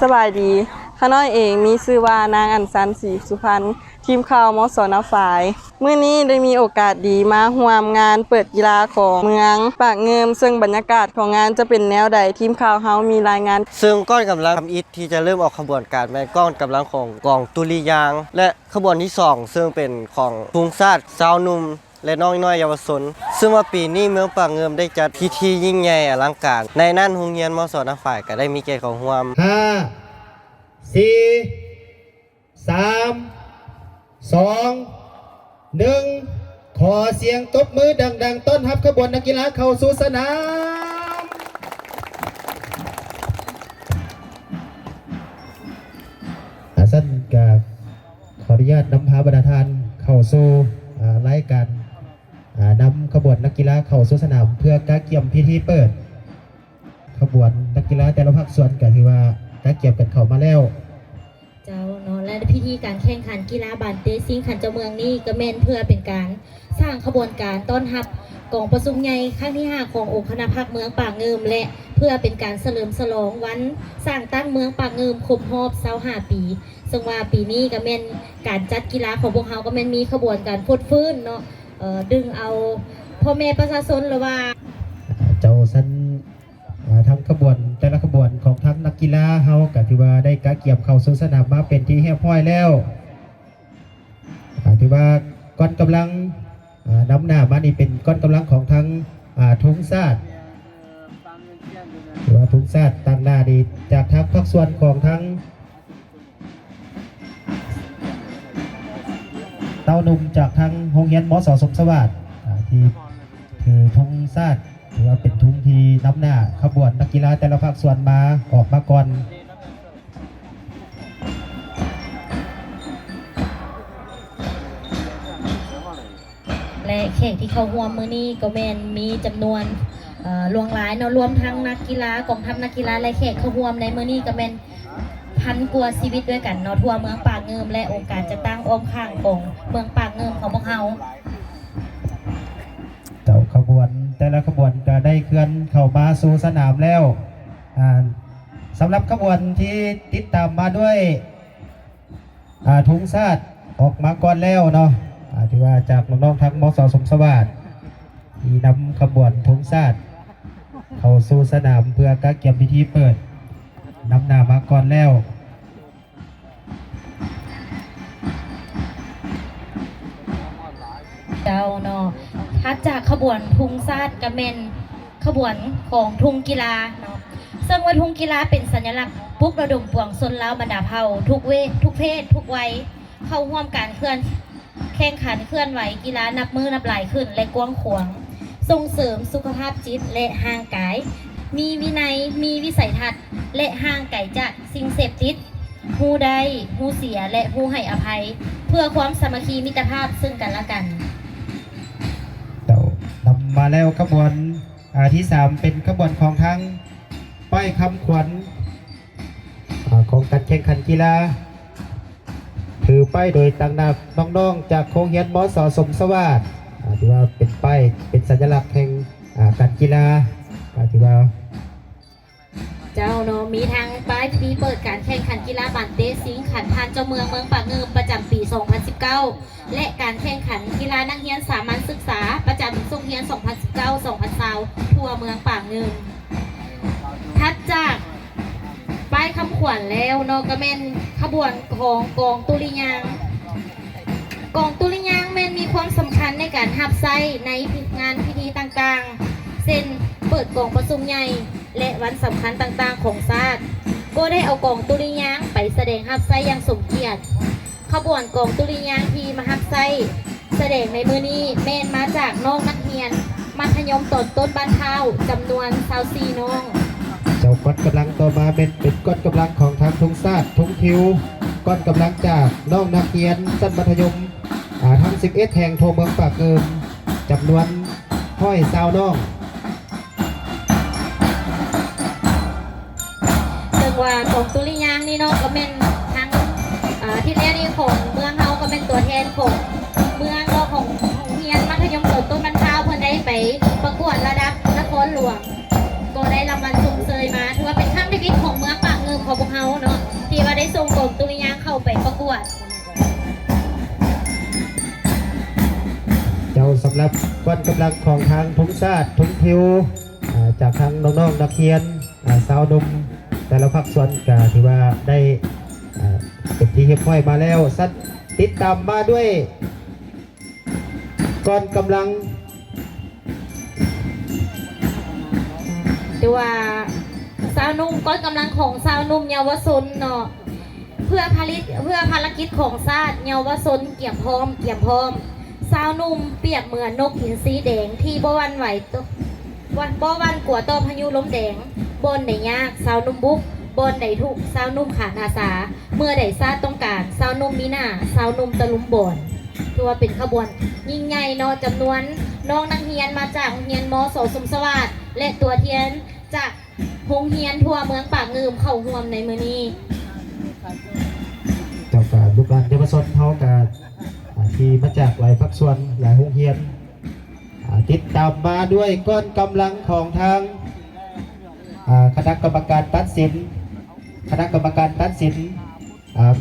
สบายดีข้าน้อยเองมีชื่อว่านางอัญชันศรีสุพรรณทีมข่าวมสนฝ่ายมื้อนี้ได้มีโอกาสดีมาร่วมงานเปิดกีฬาของเมืองปากเงิมซึ่งบรรยากาศของงานจะเป็นแนวใดทีมข่าวเฮามีรายงานซึ่งก้อนกำลังทำอิฐที่จะเริ่มออกขบวนการแม่ก้อนกำลังของกองตุลียางและขบวนที่2ซึ่งเป็นของทุงชาติสาวนุ่มและน้อยเยาวชนซึ่งว่าปีนี้เมืองปากเงิมได้จัดพิธียิ่งใหญ่อลังการในนั้นโรงเรียนมสนฝ่ายก็ได้มีเกียรติของร่วม5 4 3 2 1ขอเสียงตบมือดังๆต้อนรับขบวนนักกีฬาเข้าสู่สนามสั้นกับขออนุญาตนำพาบรรดาท่านเข้าสู่รายการนำขบวนนักกีฬาเข้าสู่สนามเพื่อการเกี่ยมพิธีเปิดขบวนนักกีฬาแต่ละภาคส่วนก็ถือว่าการเกี่ยมกันเข้ามาแล้วเจ้าเนาะและพิธีการแข่งขันกีฬาบานเตซิงขันเจ้าเมืองนี่ก็แม่นเพื่อเป็นการสร้างขบวนการต้อนรับกองประชุมใหญ่ครั้งที่5ขององค์คณะภาคเมืองปากเงิมและเพื่อเป็นการเฉลิมฉลองวันสร้างตั้งเมืองปากเงิมครบรอบ25 ปีซึ่งว่าปีนี้ก็แม่นการจัดกีฬาของพวกเขาก็แม่นมีขบวนการพูดฟื้นเนาะดึงเอาพ่อแม่ประชาชนหรือว่าเจ้าสันทั้งขบวนแต่ละขบวนของทั้งนักกีฬาเฮาก็ถือว่าได้กะเกี่ยมเข้าสู่สนามมาเป็นที่เรียบร้อยแล้วถือว่าก้อนกำลังนำหน้ามานี่เป็นก้อนกำลังของทั้งทุงชาติถือว่าทุงชาติตั้งหน้าดีจากทั้งภาคส่วนของทั้งเต้านุ่มจากทั้งโรงเรียนมส.สมสวัสดิ์ที่คือทุงชาติถือว่าเป็นทุงที่นำหน้าขบวนนักกีฬาแต่ละภาคส่วนมาออกมาก่อนและแขกที่เข้าร่วมมื้อนี้ก็แม่นมีจำนวนหลวงหลายเนาะรวมทั้งนักกีฬากองทัพนักกีฬาและแขกเข้าร่วมในมื้อนี้ก็แม่นพันกว่าชีวิตด้วยกันเนาะทั่วเมืองปากเงิมและองค์การจะตั้งอ้อมข้างของเมืองปากเงิมของพวกเราเจ้าขบวนแต่ละขบวนก็ได้เคลื่อนเข้ามาสู่สนามแล้วสำหรับขบวนที่ติดตามมาด้วยทุงชาติออกมาก่อนแล้วเนาะที่ว่าจากน้องๆทั้งมส.สมสวัสดิ์ที่นำขบวนทุงชาติเข้าสู่สนามเพื่อการเกี่ยมพิธีเปิดนำหน้ามาก่อนแล้วเจ้าเนาะถัดจากขบวนทุงชาติกระเมนขบวนของทุงกีฬาเนาะซึ่งว่าทุงกีฬาเป็นสัญลักษณ์ปลุกระดมปวงชนลาวบรรดาเผ่าทุกเพศทุกวัยเข้าร่วมการแข่งขันเคลื่อนไหวกีฬานับมือนับหลายขึ้นและกว้างขวางส่งเสริมสุขภาพจิตและห่างกายมีวินัยมีวิสัยทัศน์และห่างไกลจากสิ่งเสพติดฮู้ได้ฮู้เสียและฮู้ให้อภัยเพื่อความสามัคคีมิตรภาพซึ่งกันและกันนำมาแล้วขบวนที่3เป็นขบวนของทั้งป้ายคำขวัญของการแข่งขันกีฬาถือป้ายโดยตั้งหน้าน้องๆจากโรงเรียนมส.สมสวัสดิ์ที่ว่าเป็นป้ายเป็นสัญลักษณ์แห่งการกีฬาที่ว่าเจ้าเนาะมีทางป้ายปีเปิดการแข่งขันกีฬาบานเตซิงขันพานเจ้าเมืองปากเงิมประจำปี 2019 และการแข่งขันกีฬานักเรียนสามัญศึกษาประจำทรงเรียน 2019-2020 ทั่วเมืองปากเงิมทัดจากป้ายคำขวัญแล้วเนาะก็แม่นขบวนของกองตุลิยางกองตุลิยางแม่นมีความสำคัญในการรับใช้ในงานพิธีต่างๆเช่นเปิดกองประชุมใหญ่และวันสำคัญต่างๆของชาติก็ได้เอากองตุลิยางไปแสดงรับใช้อย่างสมเกียรติขบวนกองตุลิยางที่มารับใช้แสดงในมื้อนี้แม่นมาจากน้องนักเรียนมัธยมต้นบ้านเท้าจำนวน24น้องเจ้าก้อนกำลังต่อมาเป็นก้อนกำลังของทางทุงชาติทุงทิวก้อนกำลังจากน้องนักเรียนชั้นมัธยมทั้ง11แห่งทั่วเมืองปากเกิมจำนวน120น้องซึ่งว่ากองตุลิยางนี่เนาะก็เป็นทั้งที่แรกนี่ของเมืองเฮาก็เป็นตัวแทนของเมืองเนาะของเรียนมัธยมต้นบ้านเท้าเพิ่นได้ไปประกวดระดับนครหลวงก็ได้รางวัลชมเชยมาถือว่าเป็นครั้งที่ ของเมืองปากเงิมของพวกเขาเนาะ รับก้อนกำลังของทางทุงชาติทุงทิวจากทางน้องๆนักเรียนสาวหนุ่มแต่ละภาคส่วนก็ถือว่าได้เป็นที่เรียบร้อยมาแล้วสัตติดตามมาด้วยก้อนกำลัง หรือว่าสาวนุ่มก้อนกำลังของสาวนุ่มเยาวชนเนาะเพื่อภารกิจของชาติเยาวชนเกี่ยมพร้อมสาวนุ่มเปรียบเหมือนนกหินสีแดงที่บ่หวันไหวตัวบ่หวันกลัวต่อพายุลมแดงบนได้ยากสาวนุ่มบุกบนได้ทุกสาวนุ่มขาดอาสาเมื่อได้ชาติต้องการสาวนุ่มมีหน้าสาวนุ่มตะลุมบอนถือว่าเป็นขบวนยิ่งใหญ่เนาะจำนวนน้องนักเรียนมาจากโรงเรียนมส.สมสวัสดิ์และตัวเทียนจากโรงเรียนทั่วเมืองปากงืมเข้าร่วมในมื้อนี้ เจ้ากับลูกหลานเยาวชนเขากับที่มาจากหลายภาคส่วนหลายโรงเรียนติดตามมาด้วยก้อนกำลังของทางคณะกรรมการตัดสิน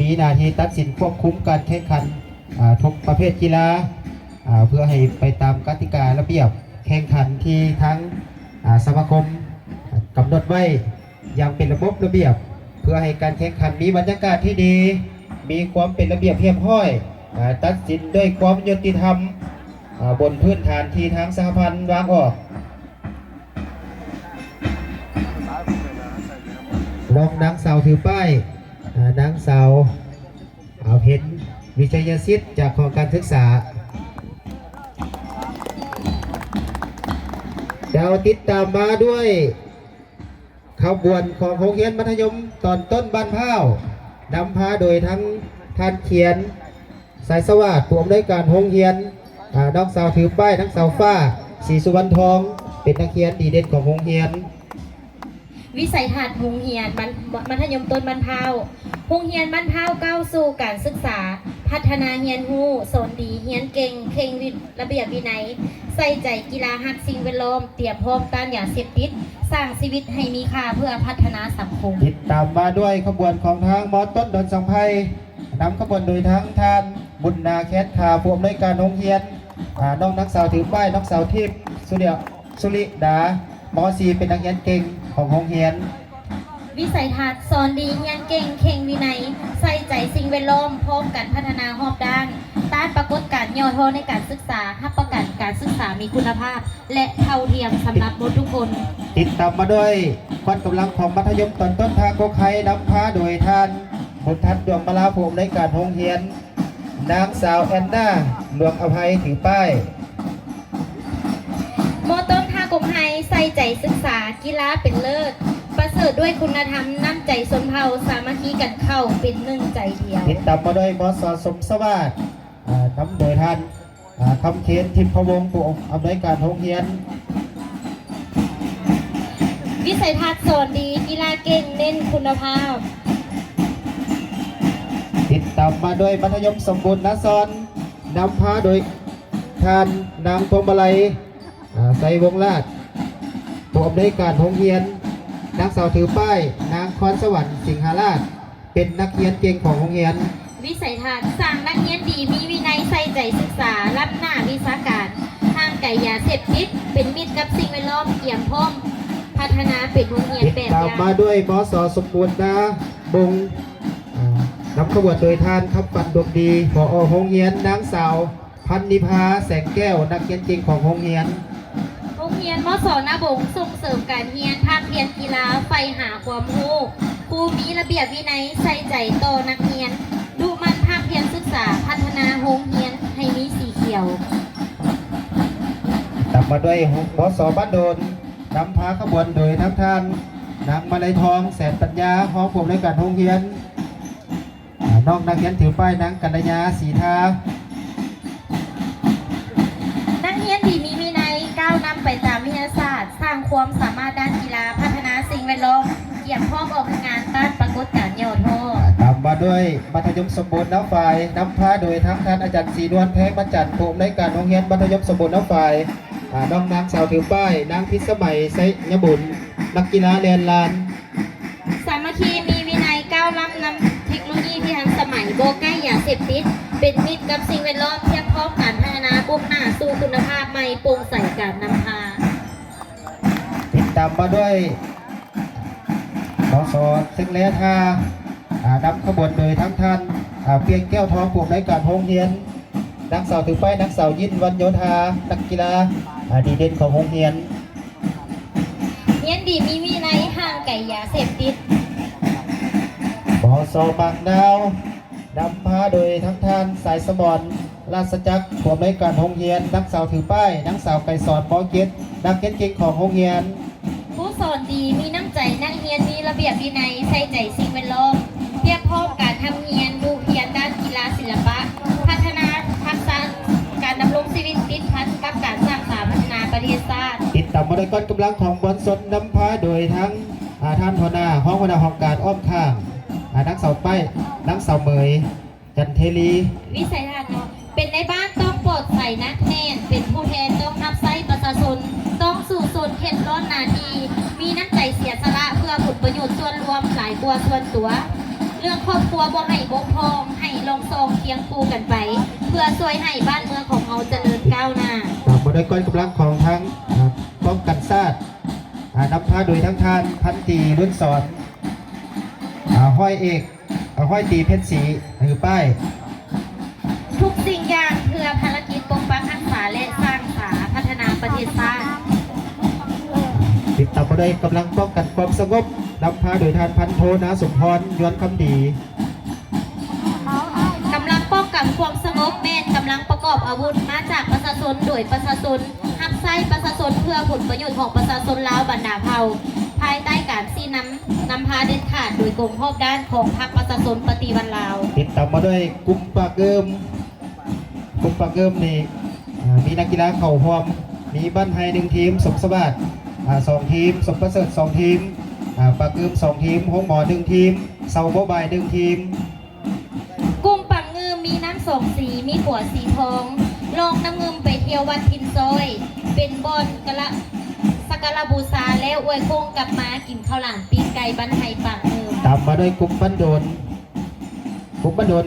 มีหน้าที่ตัดสินควบคุมการแข่งขันทุกประเภทกีฬาเพื่อให้ไปตามกติการะเบียบแข่งขันที่ทั้งสมาคมกำหนดไว้อย่างเป็นระบบระเบียบเพื่อให้การแข่งขันมีบรรยากาศที่ดีมีความเป็นระเบียบเรียบร้อยตัดสินด้วยความยุติธรรมบนพื้นฐานที่ทางสหพันธ์วางออกรองนางสาวถือป้ายนางสาวเพ็ญวิชัยศิษย์จากของการศึกษาเราติดตามมาด้วยขบวนของโรงเรียนมัธยมตอนต้นบ้านพร้าวนำพาโดยทั้งท่านเขียนสายสวัสดิ์ผู้อำนวยการโรงเรียนน้องสาวถือป้ายน้องสาวฟ้าศรีสุวรรณทองเป็นนักเรียนดีเด่นของโรงเรียนวิสัยทัศน์โรงเรียนมัธยมต้นบ้านพร้าวโรงเรียนบ้านพร้าวก้าวสู่การศึกษาพัฒนาเรียนรู้สอนดีเรียนเก่งเคร่งระเบียบวินัยใส่ใจกีฬาฮักสิ่งแวดล้อมเตรียมพร้อมต้านยาเสพติดสร้างชีวิตให้มีค่าเพื่อพัฒนาสังคมติดตามมาด้วยขบวนของทางมอต้นดอนสังไพนำขบวนโดยทั้งท่านบุญนาแคทขาผู้อำนวยการโรงเรียนน้องนักสาวถือป้ายน้องสาวทิพย์สุริดาม.4 เป็นนักเรียนเก่งของโรงเรียนวิสัยทัศน์สอนดีเรียนเก่งเข่งวินัยใส่ใจสิ่งแวดล้อมพร้อมกันพัฒนาหอบด้านต้านปรากฏการณ์ย่อท้อในการศึกษาให้ประกันการศึกษามีคุณภาพและเท่าเทียมสำหรับทุกคนติดตามมาด้วยก้อนกำลังของมัธยมตอนต้นทางโกไข่นำพาโดยท่านบุญทัศน์ดวงมาลาภูมิในการโรงเรียนนางสาวแอนนาหลวงอภัยถือป้ายมอต้นทางโกไข่ใส่ใจศึกษากีฬาเป็นเลิศประเสริฐด้วยคุณธรรมน้ำใจสนเผ่าสามัคคีกันเข้าเป็นหนึ่งใจเดียวติดตามมาด้วยมส.สมสวัสดิ์นำโดยท่านคำเขียนทิพวงศ์ผู้อำนวยการโรงเรียนวิสัยทัศน์สอนดีกีฬาเก่งเน้นคุณภาพติดตามมาด้วยมัธยมสมบูรณ์นซอนนำพาโดยท่านนางพวงมาลัยไสวงศ์ราชผู้อำนวยการโรงเรียนนางสาวถือป้ายนางคอนสวรรค์สิงหราชเป็นนักเรียนเก่งของโรงเรียนวิสัยทัศน์สร้างนักเรียนดีมีวินัยใส่ใจศึกษารับหน้าวิชาการทางไก่ยาเสพติดเป็นมิตรกับสิ่งแวดล้อมเกี่ยมพร้อมพัฒนาเป็นโรงเรียนแบบอย่างตามมาด้วยมส.สมบูรณ์นะบงนำขบวนโดยท่านขับปันดวงดีผอ.โรงเรียนนางสาวพันนิพาแสงแก้วนักเรียนเก่งของโรงเรียนโรงเรียนมส.นาบงส่งเสริมการเรียนภาคเรียนกีฬาไฟหาความรู้ครูมีระเบียบวินัยใส่ใจต่อนักเรียนดูมันภาคเรียนศึกษาพัฒนาโรงเรียนให้มีสีเขียวตามมาด้วยมส.บ้านโดนนำพาขบวนโดยทั้งท่านนางมาลัยทองแสนปัญญาหอผมในการโรงเรียนน้องนักเรียนถือป้ายนางกัญญาสีทานักเรียนดีมีวินัยก้าวนำไปตามวิทยาศาสตร์สร้างความสามารถด้านกีฬาพัฒนาสิ่งแวดล้อมเกี่ยมพร้อมออกงานต้านปรากฏการณ์ย่อท้อตามมาด้วยมัธยมสมบูรณ์น้ำฝ่ายนำพาโดยทั้งท่านอาจารย์ศรีนวลแพงมาจัดผมในการโรงเรียนมัธยมสมบูรณ์น้ำฝ่ายน้องนางสาวถือป้ายนางพิสมัยไซยบุญนักกีฬาเรียนลานสามัคคีมีวินัยก้าวล้ำนำเทคโนโลยีที่ทันสมัยโบใกล้ยาเสพติดเป็นมิตรกับสิ่งแวดล้อมเพียงพร้อมการพัฒนาบุกหน้าสู่คุณภาพมา ตามมาด้วยสซึ่งแลทานำขบวนโดยทั้งท่านเพียงแก้วทองผู้อำนวยการโรงเรียนนักสาวถือป้ายนักสาวยินวันโยธานักกีฬาดีเด่นของโรงเรียน เรียนดีมีวินัยห่างไก่ยาเสพติด บสปากดาวนำพาโดยทั้งท่านสายสมรราชจักรผู้อำนวยการโรงเรียนนักสาวถือป้ายนักสาวไก่สอนปอเกตนักเก็ตเก่งของโรงเรียน ผู้สอนดีมีน้ำใจนักเรียนมีระเบียบวินัยใส่ใจสิ่งแวดล้อมเพียบพร้อมการทำเรียนดูเพียรด้านกีฬาศิลปะ พัฒนาทักษะการดำรงชีวิตติดพันกับการสร้างสรรค์พัฒนาประเทศชาติ ติดตามมาด้วยก้อนกำลังของบอลสดนำพาโดยทั้งท่านหัวหน้าห้องหัวหน้าห้องการอ้อมข้างนักเสาป้ายนักเสาเมยจันเทลี วิสัยทัศน์เนาะเป็นในบ้านต้องโปรดใส่นักแน่นเป็นผู้แทนต้องรับใช้ประชาชนต้องสู่สนเข็นร้อนนาทีมีน้ำใจเสียสละเพื่อผลประโยชน์ส่วนรวมหลายกว่าส่วนตัว เรื่องครอบครัวบ่ให้บกพร่องให้ลงซองเคียงคู่กันไป เพื่อช่วยให้บ้านเมืองของเราเจริญก้าวหน้า ตามมาด้วยก้อนกำลังของทั้งป้องกันชาตินำพาโดยทั้งท่านพันตรีรุ่นสอนห้อยเอกห้อยตีเพชรศรีถือป้าย ทุกสิ่งอย่างเพื่อภารกิจปกปักรักษาและสร้างสรรค์พัฒนาประเทศชาติ ติดตามมาด้วยกำลังป้องกันความสงบนำพาโดยท่านพันโทนาสมพรย้อนคำดี กำลังป้องกันความสงบแม่นกำลังประกอบอาวุธมาจากประชาชนโดยประชาชนหักไส้ประชาชนเพื่อผลประโยชน์ของประชาชนลาวบรรดาเผ่าภายใต้การซีนำพาเด็ดขาดโดยกรมรอบด้านของพรรคประชาชนปฏิวัติลาว ติดตามมาด้วยกลุ่มปากเกิมนี่มีนักกีฬาเข่าหอมมีบ้านไฮหนึ่งทีมสมสวัสดิ์2 ทีมสมประเสริฐ2 ทีมปากเกิม2 ทีมห้องหมอ1 ทีมเสาโบบาย1 ทีม กลุ่มปังงืมมีน้ำสองสีมีขัวสีทองลองน้ำเงิมไปเที่ยววัดพินซอย เป็นบอนกะละสักการะบูชาแล้วอวยโคงกลับมากินข้าวหลามปีนไก่บ้านไฮปังงืม ตามมาด้วยกลุ่มบ้านโดน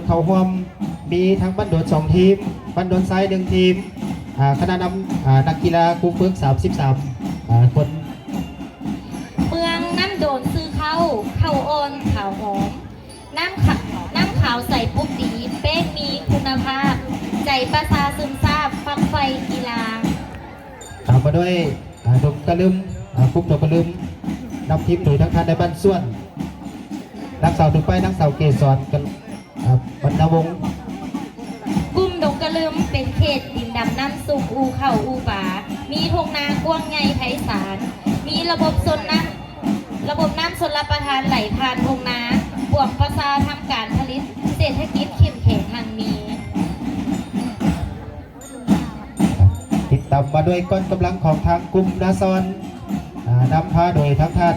เข่าหอมมีทั้งบ้านโดน2 ทีมบ้านโดนซ้าย1 ทีมคณะนำนักกีฬาครูฝึก33 คน เมืองน้ำโดนซื้อข้าวอ่อนข้าวหอมน้ำขาวใส่ปุ๊บดีเป้งมีคุณภาพ ใจประสาซึมซาบฟักไฟกีฬา ตามมาด้วยดมกระลึมกลุ่มดมกระลึมนำทีมโดยทั้งท่านในบ้านส่วนนักสาวถึงไปนักสาวเกศรกันบรรณวงศ์ กลุ่มดงกระลืมเป็นเขตดินดำน้ำสุกอูเข่าอูป่า มีทงนากว้างใหญ่ไพศาล มีระบบน้ำชลประทานไหลผ่านทงนาบวกประสาทำการผลิตเศรษฐกิจเข้มแข็งทางมี ติดตามมาด้วยก้อนกำลังของทางกลุ่มนาซอนนำพาโดยทั้งท่าน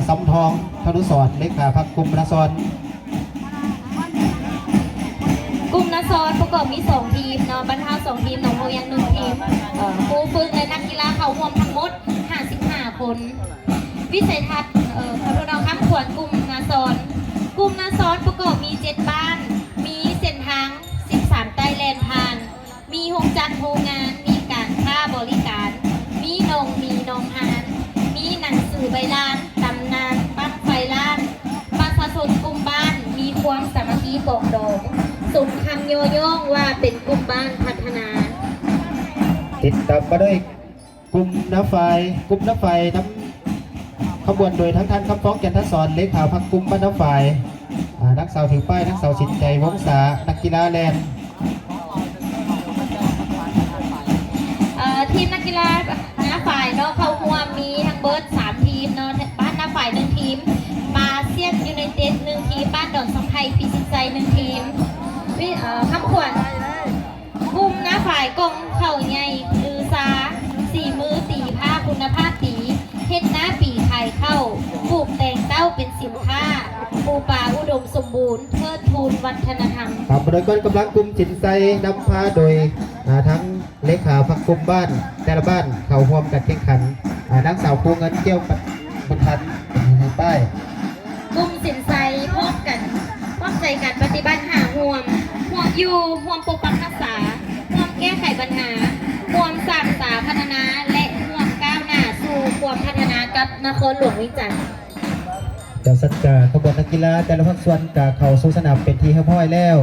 สำทองธนุสรเลขาพรรคกลุ่มนาซอน กลุ่มนาซอนประกอบมี 2 ทีมเนาะบรรเทา2 ทีมหนองโมยัง1 ทีมครูฝึกและนักกีฬาเข้ารวมทั้งหมด55 คน วิสัยทัศน์ขอโทษเราค้ำขวดกลุ่มนาซอนประกอบมี 7 บ้าน มีเส้นทาง 13 ใต้แลนผ่าน มีโรงจักรโรงงาน มีการค้าบริการ มีนองหาน มีหนังสือใบลานตำนานปั้นไฟล้านประชาชนกลุ่มบ้านมีความสามัคคีปรองดองสมคำโยโย่องว่าเป็นกลุ่มบ้านพัฒนา ติดตามมาด้วยกลุ่มน้ำไฟน้ำขบวนโดยทั้งท่านคำฟ้องแก่นทศรเลขาพรรคกลุ่มบ้านน้ำไฟนักสาวถือป้ายนักสาวสินใจวงศานักกีฬาแลนด์ ทีมนักกีฬาหน้าฝ่ายเนาะเขาร่วมมีทั้งเบิร์ด3 ทีมเนาะบ้านหน้าฝ่าย1 ทีมบาเซียนยูไนเต็ด1 ทีมบ้านดอนสังไทยปีสินใจ1 ทีมคำขวัญกลุ่มหน้าฝ่ายกองเข่าใหญ่ลือซา4 มือตีผ้าคุณภาพตีเฮ็ดหน้าปีไข่เข้าปลูกแตงเต้าเป็นสินค้าปูปลาอุดมสมบูรณ์เทิดทูนวัฒนธรรม ตามมาด้วยก้อนกำลังกลุ่มสินใจนำพาโดยทั้งเลขาพรรคกลุ่มบ้านแต่ละบ้านเขาร่วมกันแข่งขันนักสาวภูเงินเกี่ยวบรรทัดในป้าย กลุ่มสินไซพบใจกันปฏิบัติหาห่วมอยู่ห่วมปกปักรักษาห่วมแก้ไขปัญหาห่วมสร้างสรรค์พัฒนาและห่วมก้าวหน้าสู่ความพัฒนา กับนครหลวงเวียงจันทร์ เจ้าสัตว์กาขบวนนักกีฬาแต่ละภาคส่วนกาเข้าสู่สนามเป็นที่เรียบร้อยแล้ว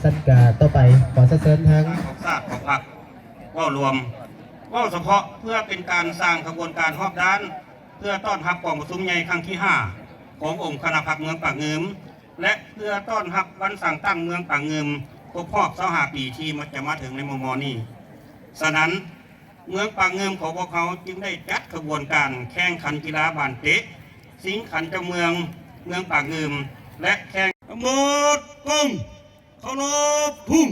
สัตว์กาต่อไปขอเสริญทาง ของชาติของพรรคว่ารวมว่าเฉพาะเพื่อเป็นการสร้างขบวนการฮอบด้าน เพื่อต้อนรับกองประชุมใหญ่ครั้งที่ 5 ขององค์คณะพรรคเมืองปากเงิมและเพื่อต้อนรับวันสั่งตั้งเมืองปากเงิมครบรอบ25 ปีที่มันจะมาถึงในมมนี้ฉะนั้นเมืองปากเงิมของพวกเขาจึงได้จัดขบวนการแข่งขันกีฬาบานเตะสิงขันเจ้าเมืองปากเงิมและแข่งหมดกงเคารพทุ่ง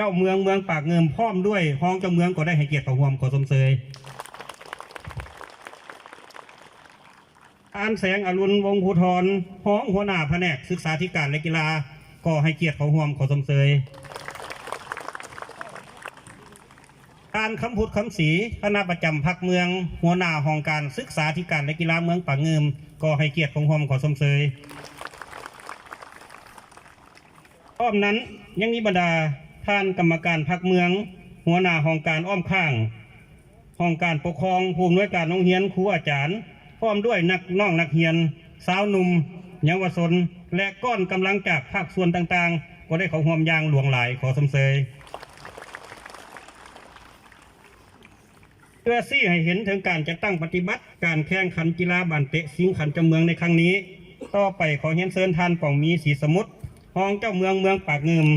เจ้าเมืองปากเงิมพร้อมด้วยห้องเจ้าเมืองก็ได้ให้เกียรติต่อหวมขอสมเสยอานแสงอรุณวงศ์ภูธรห้องหัวหน้าแผนกศึกษาธิการและกีฬาก็ให้เกียรติเขาหวมขอสมเสยการคำพูดคำศรีคณะประจำพรรคเมืองหัวหน้าห้องการศึกษาธิการและกีฬาเมืองปากเงิมก็ให้เกียรติเขาหวมขอสมเสยอ้อมนั้นยังมีบรรดาท่านกรรมการพรรคเมืองหัวหน้าห้องการอ้อมข้างห้องการปกครองผู้อำนวยการโรงเรียนครูอาจารย์พร้อมด้วยนักเรียนสาวหนุ่มเยาวชนและก้อนกำลังจากภาคส่วนต่างๆก็ได้เขาห่วมยางหลวงหลายขอสมเสยเพื่อซี่ให้เห็นถึงการจัดตั้งปฏิบัติการแข่งขันกีฬาบานเตะสิงขันเจ้าเมืองในครั้งนี้ต่อไปขอเรียนเชิญท่านป่องมีศรีสมุทรห้องเจ้าเมืองปากเงิม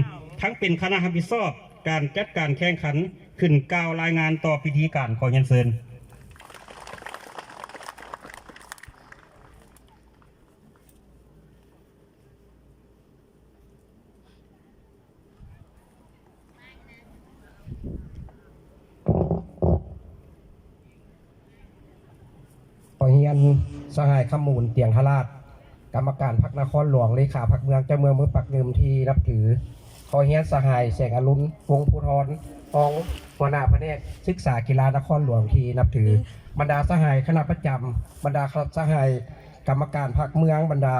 ทั้งเป็นคณะรับผิดชอบการจัดการแข่งขันขึ้นกล่าวรายงานต่อพิธีการขอเรียนเชิญขอเฮียนสหายขมูลเตียงทราชกรรมการพรรคนครหลวงเลขาพรรคเมืองเจ้าเมืองปากเงิมที่นับถือขอเฮียนสหายแสงอรุณวงศ์ภูธรของหัวหน้าแผนกศึกษากีฬานครหลวงที่นับถือบรรดาสหายคณะประจำบรรดาสหายกรรมการพรรคเมืองบรรดา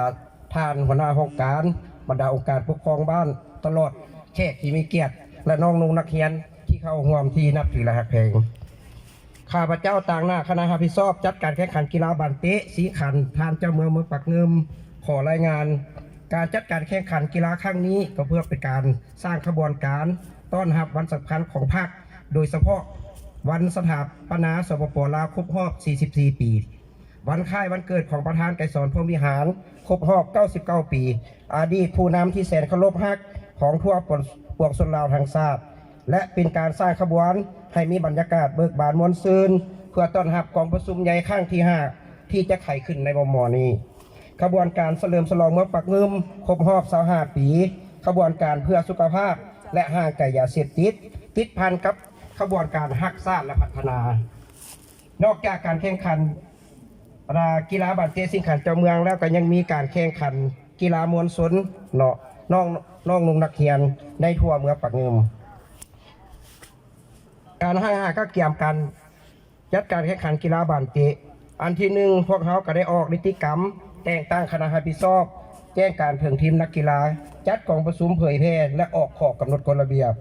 ท่านหัวหน้าห้องการบรรดาองค์การปกครองบ้านตลอดแขกที่มีเกียรติและน้องนุ่งนักเรียนที่เข้าร่วมที่นับถือและหักแพงข้าพเจ้าต่างหน้าคณะรับผิดชอบจัดการแข่งขันกีฬาบานเตะสีขันทานเจ้าเมืองปากเงิมขอรายงานการจัดการแข่งขันกีฬาครั้งนี้ก็เพื่อเป็นการสร้างขบวนการต้อนรับวันสำคัญของพรรคโดยเฉพาะวันสถาปนาสปป.ลาวครบรอบ 44 ปีวันคล้ายวันเกิดของประธานไกรสอนพรหมวิหารครบรอบ 99 ปีอดีตผู้นำที่แสนเคารพรักของทั่วปวงชนลาวทั้งชาติและเป็นการสร้างขบวนให้มีบรรยากาศเบิกบานมวลซื่นเพื่อต้อนรับกองประชุมใหญ่ครั้งที่ 5ที่จะไขขึ้นในม.นี้ขบวนการเฉลิมฉลองเมืองปากเงิมครบรอบ 25 ปีขบวนการเพื่อสุขภาพและห่างไกลยาเสพติดพันกับขบวนการรักษาและพัฒนานอกจากการแข่งขันกีฬาบานเตะสิงขันเจ้าเมืองแล้วก็ยังมีการแข่งขันกีฬามวลชนน้องนุ่งนักเรียนในทั่วเมืองปากเงิมการให้ก็เกี่ยมกันจัดการแข่งขันกีฬาบานเตะอันที่หนึ่งพวกเขาก็ได้ออกนิติกรรมแต่งตั้งคณะรับผิดชอบแจ้งการเพิ่งทีมนักกีฬาจัดกองประชุมเผยแพร่และออกข้อกำหนดกฎระเบียบ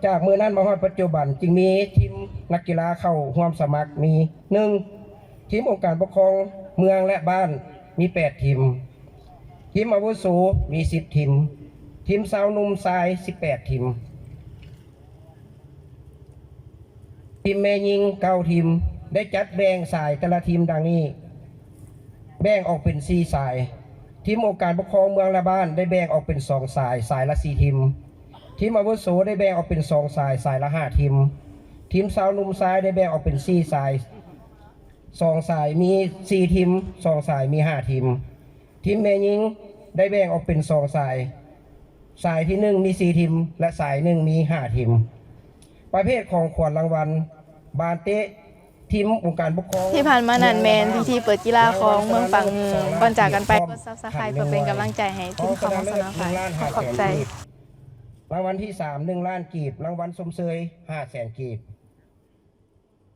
จากมือนั้นมาฮอดปัจจุบันจึงมีทีมนักกีฬาเข้าร่วมสมัครมี 1. ทีมองค์การปกครองเมืองและบ้านมี 8 ทีมทีมอาวุโสมี 10 ทีมทีมสาวหนุ่มชาย 18 ทีมทีมแม่ยิง9 ทีมได้จัดแบ่งสายแต่ละทีมดังนี้แบ่งออกเป็น4 สาย ทีมองค์การปกครองเมืองและบ้านได้แบ่งออกเป็น2 สายสายละ4 ทีมทีมอาวุโสได้แบ่งออกเป็น2 สายสายละ5 ทีมทีมสาวหนุ่มซ้ายได้แบ่งออกเป็น4 สาย2 สายมี4 ทีม2 สายมี5 ทีมทีมแม่หญิงได้แบ่งออกเป็น2 สายสายที่1มี4 ทีมและสาย1มี5 ทีมประเภทของขวัญรางวัลบานเตะทีมองค์การปกครอง ที่ผ่านมานันแมนพิธีเปิดกีฬาของเมืองปังเมืองก่อนจากกันไปกดซับสไครต์เพื่อเป็นกำลังใจให้ทีมข่าวมอสนาไฟขอบใจ รางวัลที่3 1 ล้านกีบรางวัลสมเสย500,000 กีบ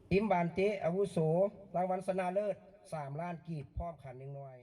ทีมบานเตะอาวุโสรางวัลชนะเลิศ3 ล้านกีบพร้อมขัน1 หน่วย